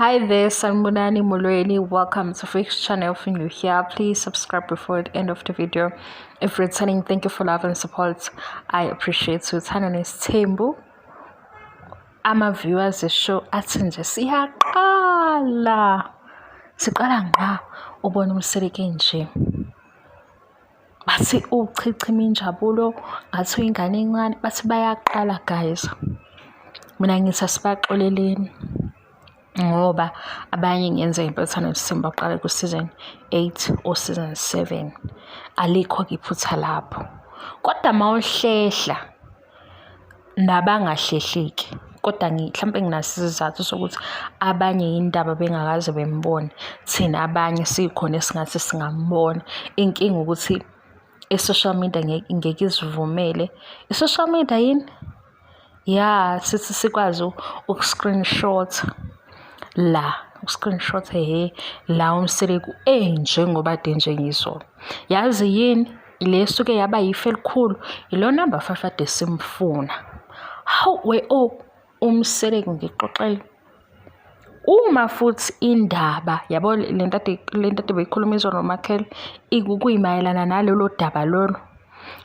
Hi there, Sanbonani Molweni. Welcome to Fix channel. If you're new here, please subscribe before the end of the video. If returning, thank you for love and support. I appreciate you. Turning is Tembu. Ama viewers the show atinje siyaqala. Siqala ngqa ubona umseleke nje. Bathi uchichima injabulo, ngathi ingane encane, bathi bayaqala guys. Mina ngithi asibaxoleleni. Ngoba abanye ngenza impetha noSimba uqala ku season 8 or season 7 alikho iphutha lapho, kodwa mawuhlehla nabangahlehleki, kodwa mhlambe nginasizathu isizathu sokuthi abanye indaba bengakaze bembone, thina abanye sikhona esingathi singambona. Inkinga ukuthi social media ngeke izivumele. Social media yini sithi sikwazi uku-screenshot la screenshot la umseleku njengoba nje ngizona. Yazi yini lesuke yaba yifa elikhulu ilo number 5 ade simfuna. Hawu we umseleku ngixoxela uma futhi indaba yabo lento ade beyikhuluma izolo Makhele ikuyimayelana nalelo daba lolo,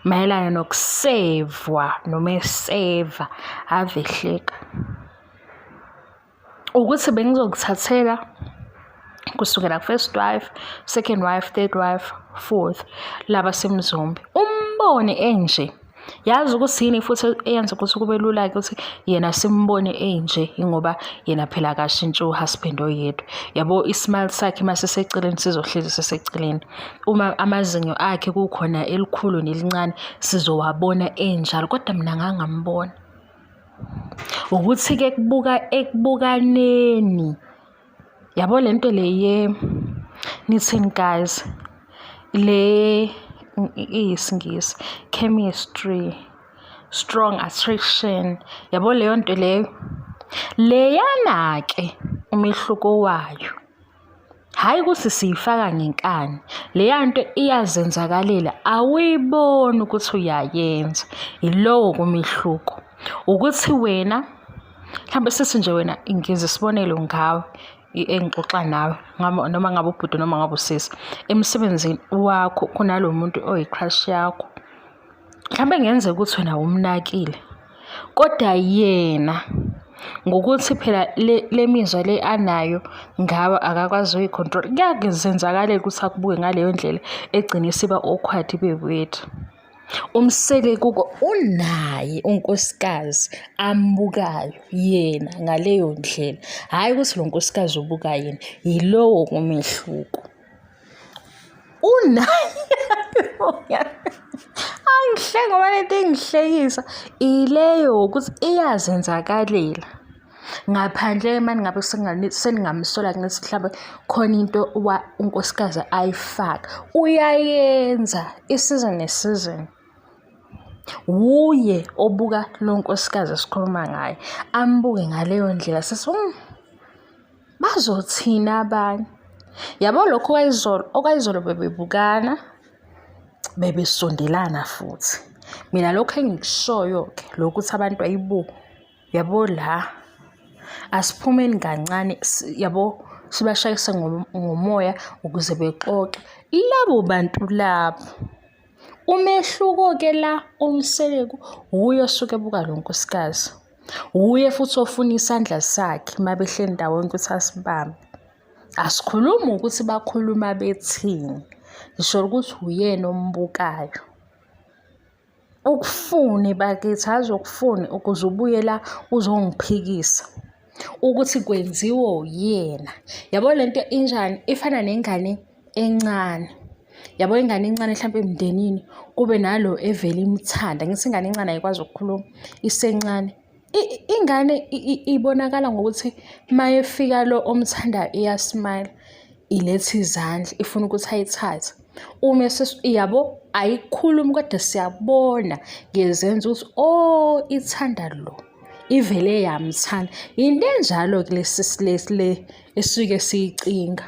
mayelana nokusevwa noma eseva avehleka ukuthi bengizokuthathela kusukela first wife, second wife, third wife, fourth laba semzombe umbone enje. Yazi ukuthi yini futhi eyenza ukuthi kube lula ukuthi yena simbone enje ingoba yena phela kashintsha uhusband oyedwa. Yabo ismile sakhe mase seceleni sizohlezi seseceleni, uma amazinyo akhe kukhona elikhulu nelincane sizowabona enjalo, kodwa mina ngangambona ukuthi ke ekubukaneni. Yabo lento le nithini guys, le isingisi chemistry, strong attraction, yabo leyo nto leyana ke umehluko wayo hayi ukuthi siyifaka ngenkani, leya nto iyazenzakalela awuyiboni ukuthi uyayenza. Ilowo kumehluko ukuthi wena mhlawumbe sithi nje wena ingize sibonelo ngawe engixoxa nawe noma ngabe ubhuti noma ngabe usisi emsebenzini wakho kunalo muntu oyicrush yakho, mhlawumbe ngenzeka ukuthi wena umnakile, kodwa yena ngokuthi phela le mizwa le anayo ngawe akakwazi uyicontrol, kuyazenzakalela ukuthi akubuke ngaleyo ndlela egcina isiba awkward beweird. Umseleko unaye unkosikazi ambukayo yena ngaleyo ndlela, hayi ukuthi lo nkosikazi ubuka yena, yilowo kumehluko unaye. Angihleki ngoba lento engihlekisa ileyo ukuthi iyazenzakalela ngaphandle manje ngabe seningamsola ngithi mhlawumbe khona into unkosikazi ayifaka uyayenza isizini nesizini. Wuye obuka lo nkosikazi esikhuluma ngaye, ambuke ngaleyo ndlela sithi bazothina abanye. Yabo lokho okayizolo bebebukana bebesondelana futhi. Mina lokho engikushoyo ke lokuthi abantu ayibo yabo la asiphumeni kancane yabo sibashayisa ngomoya ukuze bexoxe labo bantu labo. Umehluko ke la umseleku uye osuke ebuka lo nkosikazi, uye futhi ofuna isandla sakhe mabehleli ndawonye ukuthi asibambe. Asikhuluma ukuthi bakhuluma bethini, ngisho ukuthi uyena ombukayo. Ukufune bakithi azokufune ukuze ubuye la uzongiphikisa ukuthi kwenziwe uyena. Yabo lento injani ifana nengane encane. Yabo ingane encane mhlawumbe emndenini kube nalo evela imthanda, ngithi ingane encane ayikwazi ukukhuluma isencane. Ingane ibonakala ngokuthi mayefika lo omthanda iyasmile, ilethe izandla ifuna ukuthi ayithathe. Uma yabo ayikhulumi kodwa siyabona ngezenzo ukuthi ithanda lo, ivele yamthanda. Into enjalo ke le esuke siyicinga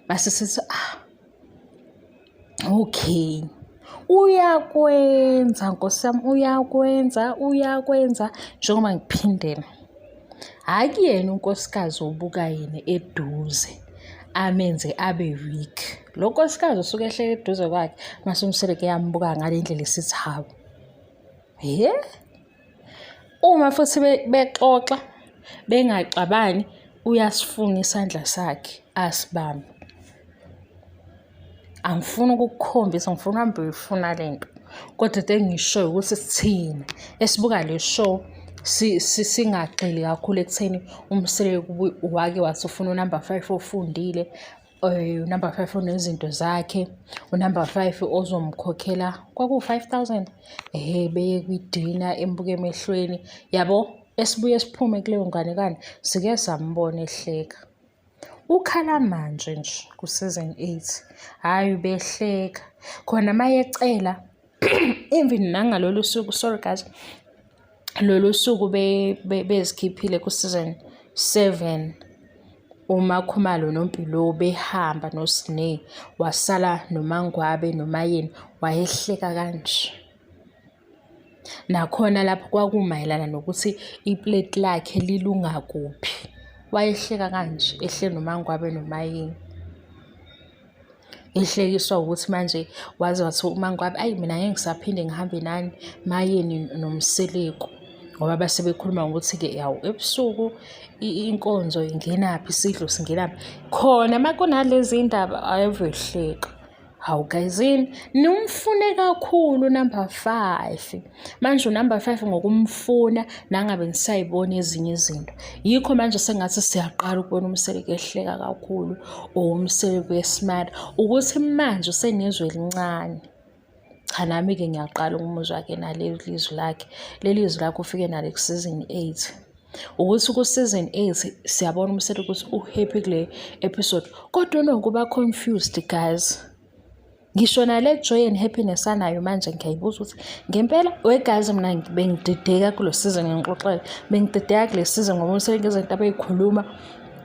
base sithi okay, uyakwenza Nkosi yami, uyakwenza njengoba ngiphindela. akuyena unkosikazi obuka yena eduze amenze abe weak. Lo nkosikazi usuke ehleli eduze kwakhe mase uMseleko eyambuka ngale ndlela esithi hawu. Uma futhi bexoxa bengaxabani uyasifuna isandla sakhe asibambe. Angifuni ukukukhombisa, ngifuna uhambe uyifuna lento. Kodwa into engishoyo ukuthi sithina esibuka le show singagxili kakhulu ekutheni uMseleko wake wathi ufuna unumber 5 ofundile, unumber 5 onezinto zakhe, unumber 5 ozomkhokhela kwaku-5,000 beye kwidina embuke emehlweni yabo. Esibuye siphume kuleyo nganekwane sike sambona ehleka. Ukhala manje nje ku-season 8 hhayi behleka khona mayecela even nangalolu suku, sorry guys, lolu suku bezikhiphile ku-season 7 uMakhumalo noMpilo behamba noSneh wasala noMangwabe noMayeni wayehleka kanje. Nakhona lapho kwakumayelana nokuthi iplate lakhe lilunga kuphi, wayehleka kanje ehleli noMangwabe noMayeni. Ehlekiswa ukuthi manje waze wathi uMangwabe ayi mina ngeke ngisaphinde ngihambe nani Mayeni noMseleko ngoba base bekhuluma ngokuthi-ke yawu ebusuku inkonzo ingenaphi, isidlo singenaphi. Khona makunalezi ndaba ayevehleka. Hawu gayizini nimfune kakhulu number 5. Manje unumber 5 ngokumfuna nangabe nisayibona ezinye izinto. Yikho manje sengathi siyaqala ukubona uMseleko ehleka kakhulu uMseleko esmart ukuthi manje usenezwe elincane. Cha nami-ke ngiyaqala umuzwa wakhe naleli lizwi lakhe. Leli lizwi lakhe ufike nalo ku-season 8. Ukuthi ku-season 8 siyabona uMseleko ukuthi uhappy kule episode kodwa nokuba confused guys. Ngisho nale joy and happiness anayo manje ngiyayibuza ukuthi ngempela wegazi mina bengidideka kulo season ngixoxela. Bengidideka kule season ngoba uMseleko izinto abeyikhuluma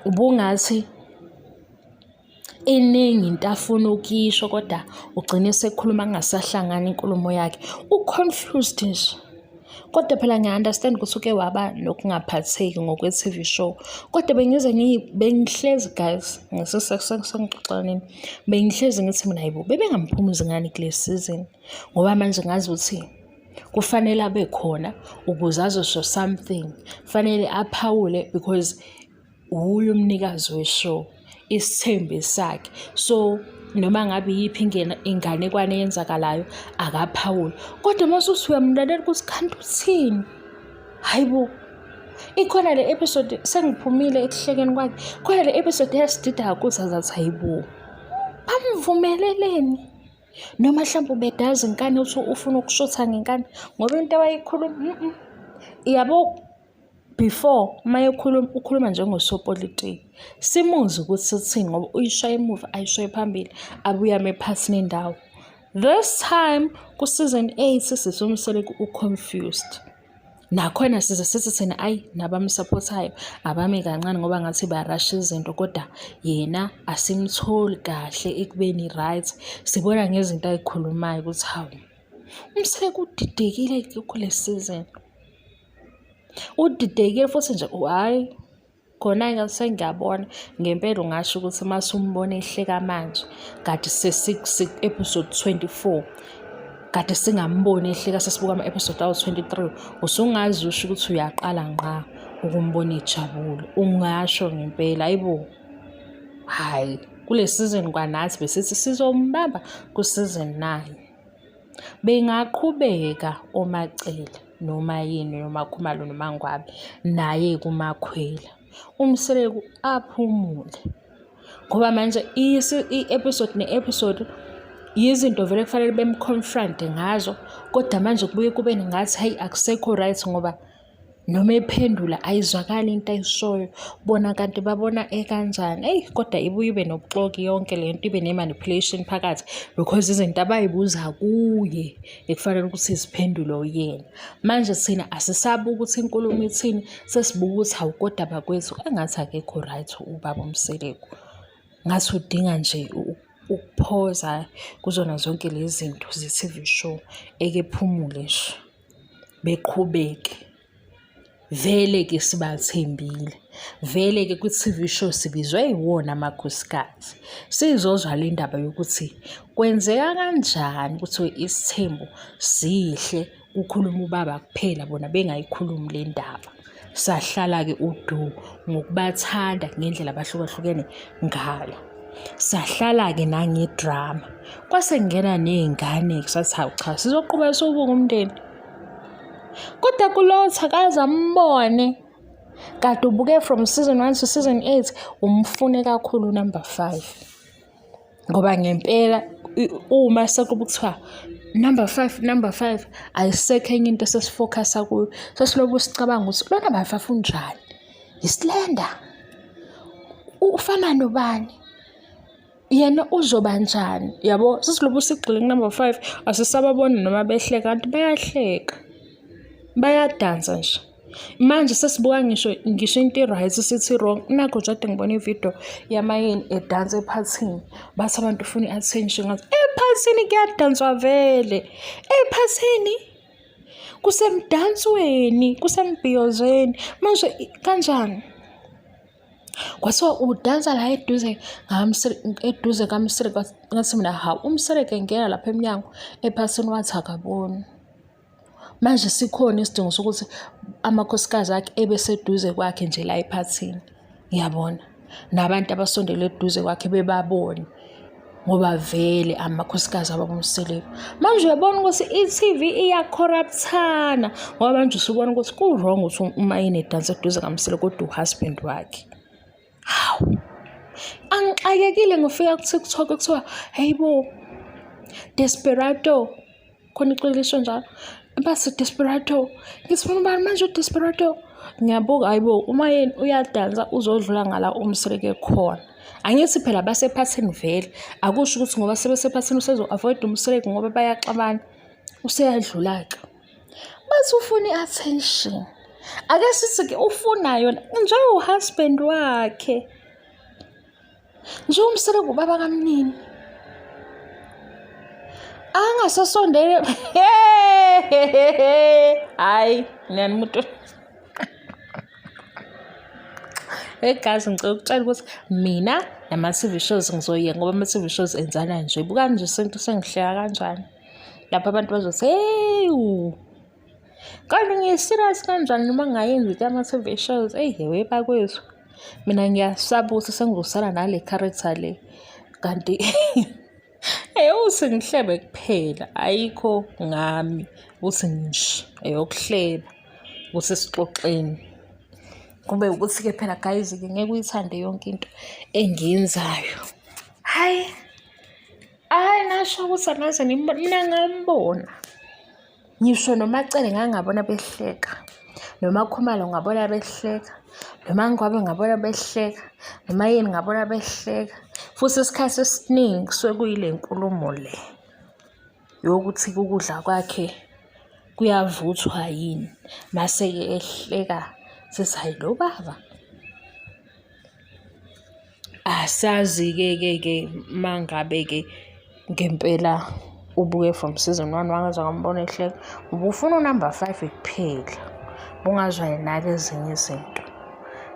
ubungathi eningi into afuna ukisho kodwa ugcine sekhuluma kungasahlangani inkulumo yakhe. Uconfused nje. Kodwa phela ngiya-understand ukuthi uke waba nokungaphatheki ngokwe-TV show. Kodwa bengihlezi guys, ngisengixoxela nini, bengihlezi ngithi mina yibo bebengamphumuzi ngani kule season ngoba manje ngazi ukuthi kufanele abe khona ukuze azosho something. Kufanele aphawule because uye umnikazi we-show, isithembe sakhe. So noma ngabe yiphi inganekwane eyenzakalayo akaphawule. Kodwa mase uthi uyamlalela ukuthi kanti uthini? Hayibo. Ikhona le episode sengiphumile ekuhlekeni kwakhe. Khona le episode yasidida kakhulu sazathi hayibo. Bamvumeleleni. Noma mhlawumbe ubedazi inkani uthi ufuna ukushutha ngenkani ngoba into awayikhuluma yabo before ukhuluma njengosopolitiki. Simuzi ukuthi sithini ngoba uyishaya emuva ayishaye phambili abuye ame phansi nendawo. This time ku-season 8 sithi uMseleko uconfused. Nakhona sithi thina ayi nabamsupportayo abame kancane ngoba ngathi bayarasha izinto kodwa yena asimtholi kahle ekubeni right. Sibona ngezinto ayikhulumayo ukuthi hawu uMseleko udidekile kule season. Udidekile futhi nje hayi khona sengiyabona ngempela ungasho ukuthi mase umbone ehleka manje kade episode 24 kade singamboni ehleka sesibuka ama-episode awu-23 usungazi usho ukuthi uyaqala ngqa ukumbona ejabule. Ungasho ngempela hayibo. Hayi kule season kwanathi besithi sizombamba ku-season 9. Bengaqhubeka oMacele noMayeni noMakhumalo noMangwabe naye kuMakhwela uMseleko aphumule ngoba manje i-episode ne-episode yizinto vele kufanele bemconfronte ngazo kodwa manje kubuye kube ngathi hayi akusekho right ngoba noma ephendula ayizwakali into ayishoyo bona kanti babona ekanjani. Eyi kodwa ibuye ibe nobuxoki yonke le nto ibe ne-manipulation phakathi because izinto abayibuza kuye ekufanele ukuthi iziphendule uyena. Manje thina asisabi ukuthi inkulumo ithini, sesibuka ukuthi hawu kodwa bakwethu engathi akekho right ubaba uMseleko. Ngathi udinga nje ukuphoza kuzona zonke lezi zinto ze-TV show ekephumule nje beqhubeke. vele-ke sibathembile, vele-ke kwi-TV show sibizwe yiwona amakhosikazi. Sizozwa le ndaba yokuthi kwenzeka kanjani kuthiwe isithembu sihle, kukhuluma ubaba kuphela bona bengayikhulumi le ndaba. Sahlala-ke udu ngokubathanda ngendlela abahlukahlukene ngayo. Sahlala-ke nangedrama. Kwase kungena ney'ngane-ke sathi hawu cha, sizoqhubeka sobunga umndeni. Kodwa kulotha akaze ambone. Kade ubuke from season 1 to season 8 umfune kakhulu number 5. Ngoba ngempela uma sekuba kuthiwa number 5 ayisekho enye into esesifocusa kuyo. Sesilobu sicabanga ukuthi lo number 5 unjani? Islender. Ufana nobani? Yena uzoba njani? Yabo sesilobu sigxile number 5 asisababona noma behleka kanti bayahleka. Bayadansa nje. Manje sesibuka ngisho into right sithi wrong. Nakho jade ngibona ivideo yamayeni edansa ephathini. Bathi abantu ufuna i-attention ngathi ephathini kuyadanswa vele. Ephathini kusemdansweni, kusembhiyozweni. Manje kanjani? Kwathiwa udansa la eduze kaMsireke ngathi mina hawu uMsireke ngena lapha eminyango ephathini wathi akaboni. Manje sikhona isidingo sokuthi amakhosikazi akhe ebeseduze kwakhe nje la ephathini. Ngiyabona nabantu abasondele eduze kwakhe bebabone ngoba vele amakhosikazi ababumseleko. Manje uyabona ukuthi i-TV iyacorruptana ngoba manje usubona ukuthi ku-wrong ukuthi uma enedansa eduze kaMsireke kodwa uhusband wakhe. Hawu, angixakekile ngifika ku-TikTok kuthiwa hayibo Desperado, khona ixolisho njalo. Base Desperado, ngifuna ubani manje uDesperado? Ngiyabuka hayibo uma yena uyadansa uzodlula ngala uMsireke khona. Angithi phela basephathini vele, akusho ukuthi ngoba sebesephathini usezo-avoid uMsireke ngoba bayaxabana, useyadlula-ke. Bathi ufuna i-attention. Ake sithi-ke ufuna yona njengehusband wakhe. Nje uMsireke ubaba kamnini. Angasasondele. Hayi, nani umuntu. Egazi ngicela ukutshela ukuthi mina nama-TV shows ngizoyeka ngoba ama-TV shows enzana nje. Buka nje isinto sengihleka kanjani. Lapha abantu bazothi hey kanti ngi-serious kanjani noma ngayenzi ama-TV shows. Eyi bakwethu. Mina ngiyasaba ukuthi sengizosala nale character le. Kanti uthi ngihlebe kuphela ayikho ngami uthi ngisho eyokuhleba ukuthi sixoxeni. Kube ukuthi-ke phela guys-ke ngeke uyithande yonke into engiyenzayo. Hayi nasho ukuthi angaze mina ngambona. Ngisho noMacele ngangabona behleka. Noma Khumalo ngabona behleka. Noma Ngwabe ngabona behleka. Noma yini ngabona behleka. Futhi isikhathi esiningi kusuke kuyile nkulumo le yokuthi ukudla kwakhe kuyavuthwa yini. Mase-ke ehleka sithi hayi lo baba. Asazi-ke mangabe-ke ngempela ubuke from season 1 wangaze ngambona ehleka. Ubufuna number 5 kuphela. Bungazwa nake ezinye izinto.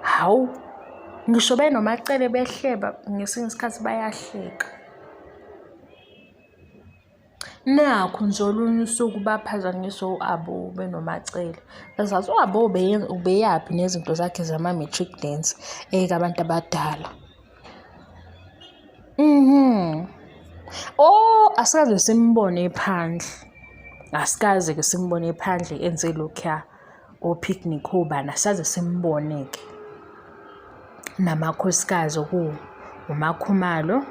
Hawu ngisho benoMacele behleba ngesinye isikhathi bayahleka. Nakho nje olunye usuku baphazanyiswa u-Abo benoMacele. Ezathi u-Abo ubeyaphi nezinto zakhe zama-matric dance abantu abadala. Asikaze simbone ephandle. Asikaze-ke simbone ephandle enze lokhuya o-picnic obani asaze simbone-ke. Namakhosikazi uMakhumalo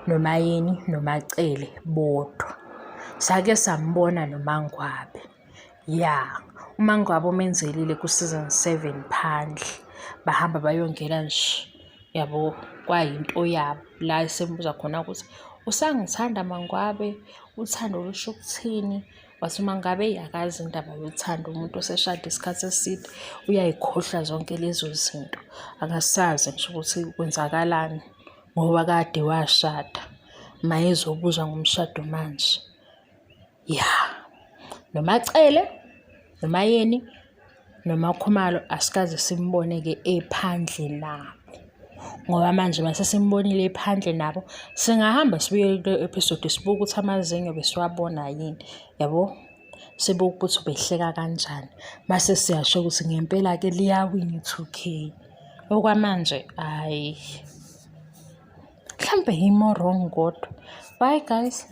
noMayeni noMacele bodwa. Sake sambona noMangwabe. uMangwabe umenzelile ku season 7 phandle. Bahamba bayongena nje. Yabo kwayinto yabo la esembuza khona ukuthi usangithanda Mangwabe, uthando lusho ukuthini? Wathi uMangabe yakazi indaba yothando, umuntu oseshada isikhathi eside uyayikhohlwa zonke lezo zinto. Akasazi nje ukuthi kwenzakalani ngoba kade washada. Mayezobuzwa ngomshado manje. NoMacele, noMayeni, noma Khumalo asikaze simbone-ke ephandle nabo. Ngoba manje mase simbonile ephandle nabo, singahamba sibuye kule episode sibuke ukuthi amazinyo besiwabona yini, yabo? Sibuke ukuthi ubehleka kanjani. Mase siyasho ukuthi ngempela-ke liyawina i-2K. Okwamanje, hhayi. Mhlampe yimi wrong kodwa. Bye guys.